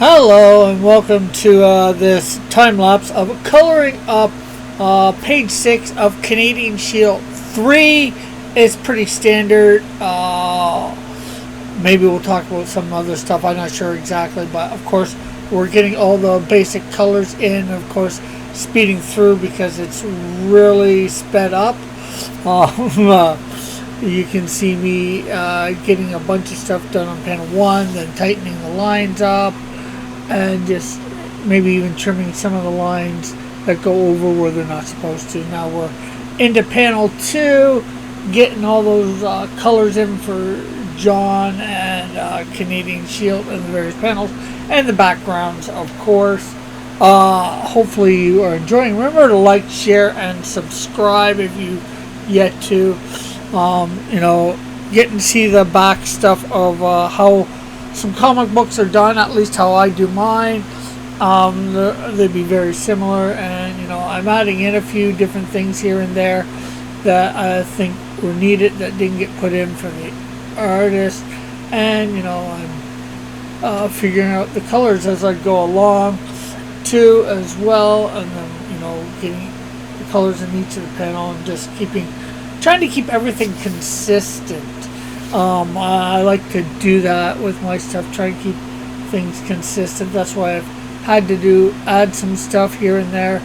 Hello and welcome to this time lapse of coloring up page 6 of Canadian Shield. 3 is pretty standard. Maybe we'll talk about some other stuff. I'm not sure exactly, but of course we're getting all the basic colors in. Of course, speeding through because it's really sped up. You can see me getting a bunch of stuff done on panel 1, then tightening the lines up, and just maybe even trimming some of the lines that go over where they're not supposed to. Now we're into panel 2, getting all those colors in for John and Canadian Shield and the various panels, and the backgrounds, of course. Hopefully you are enjoying. Remember to like, share, and subscribe if you yet to. Get and see the back stuff of how some comic books are done, at least how I do mine. They'd be very similar, and I'm adding in a few different things here and there that I think were needed that didn't get put in for the artist, and I'm figuring out the colors as I go along too as well, and then getting the colors in each of the panel and just trying to keep everything consistent. I like to do that with my stuff, try and keep things consistent. That's why I've had to add some stuff here and there,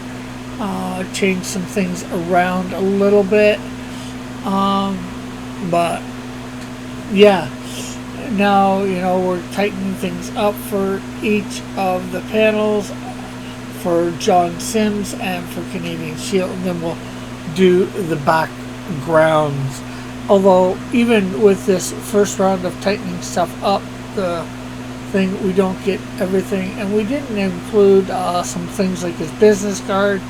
change some things around a little bit. But yeah, now we're tightening things up for each of the panels for John Sims and for Canadian Shield, and then we'll do the backgrounds. Although even with this first round of tightening stuff up, the thing, we don't get everything, and we didn't include some things like his business card.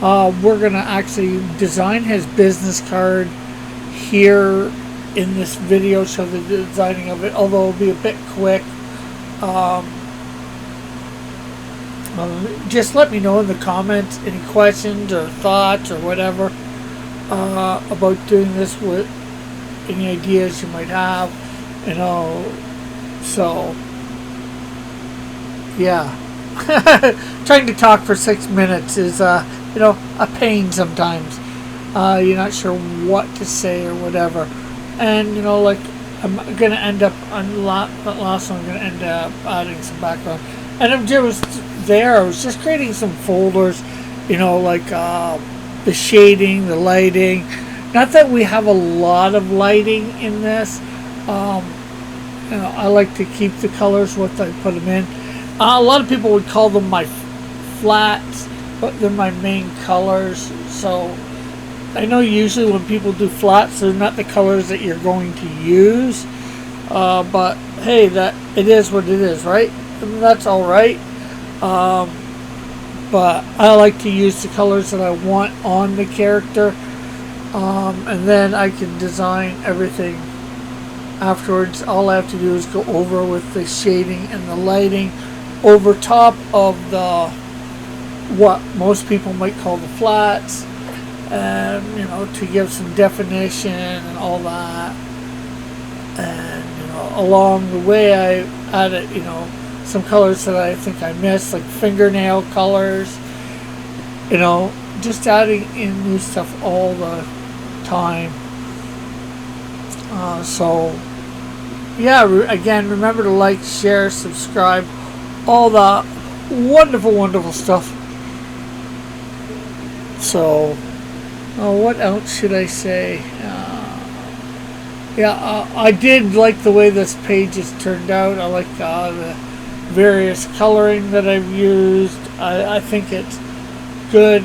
We're gonna actually design his business card here in this video, show the designing of it, although it'll be a bit quick. Just let me know in the comments any questions or thoughts or whatever about doing this, with any ideas you might have, so yeah. Trying to talk for 6 minutes is a pain sometimes. You're not sure what to say or whatever, and I'm gonna end up on last one, I'm gonna end up adding some background, and I was just creating some folders, the shading, the lighting. Not that we have a lot of lighting in this. I like to keep the colors what I put them in. A lot of people would call them my flats, but they're my main colors. So I know usually when people do flats, they're not the colors that you're going to use. But hey, it is what it is, right? And that's all right. But I like to use the colors that I want on the character, and then I can design everything afterwards. All I have to do is go over with the shading and the lighting over top of what most people might call the flats, and to give some definition and all that. And along the way I added some colors that I think I missed, like fingernail colors, just adding in new stuff all the time. So yeah, again, remember to like, share, subscribe, all the wonderful stuff. So what else should I say? I did like the way this page has turned out. I like the various coloring that I've used. I think it's good.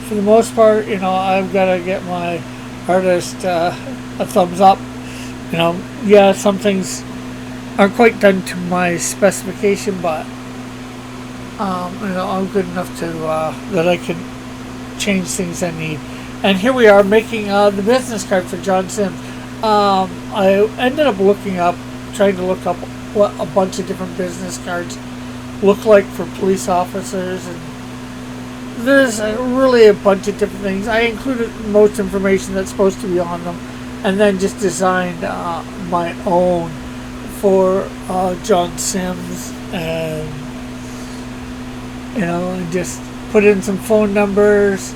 For the most part, I've got to get my artist a thumbs up. Some things aren't quite done to my specification, but I'm good enough to that I can change things I need. And here we are making the business card for John Sims. I ended up trying to look up what a bunch of different business cards look like for police officers, and there's really a bunch of different things. I included most information that's supposed to be on them, and then just designed my own for John Sims, and and just put in some phone numbers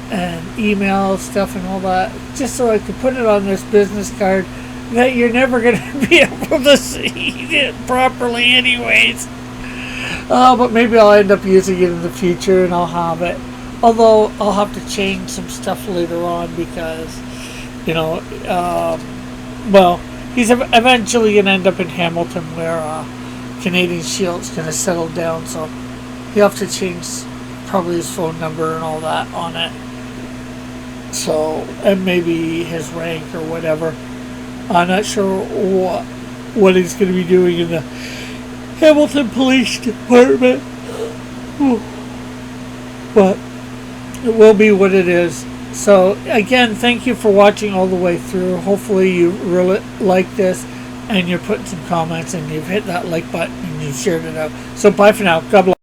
and email stuff and all that, just so I could put it on this business card that you're never going to be able to see it properly anyways. But maybe I'll end up using it in the future and I'll have it. Although I'll have to change some stuff later on because, well, he's eventually going to end up in Hamilton where Canadian Shield's going to settle down, so he'll have to change probably his phone number and all that on it. So, and maybe his rank or whatever. I'm not sure what he's going to be doing in the Hamilton Police Department. But it will be what it is. So, again, thank you for watching all the way through. Hopefully you really like this and you're putting some comments and you've hit that like button and you've shared it out. So, bye for now. God bless.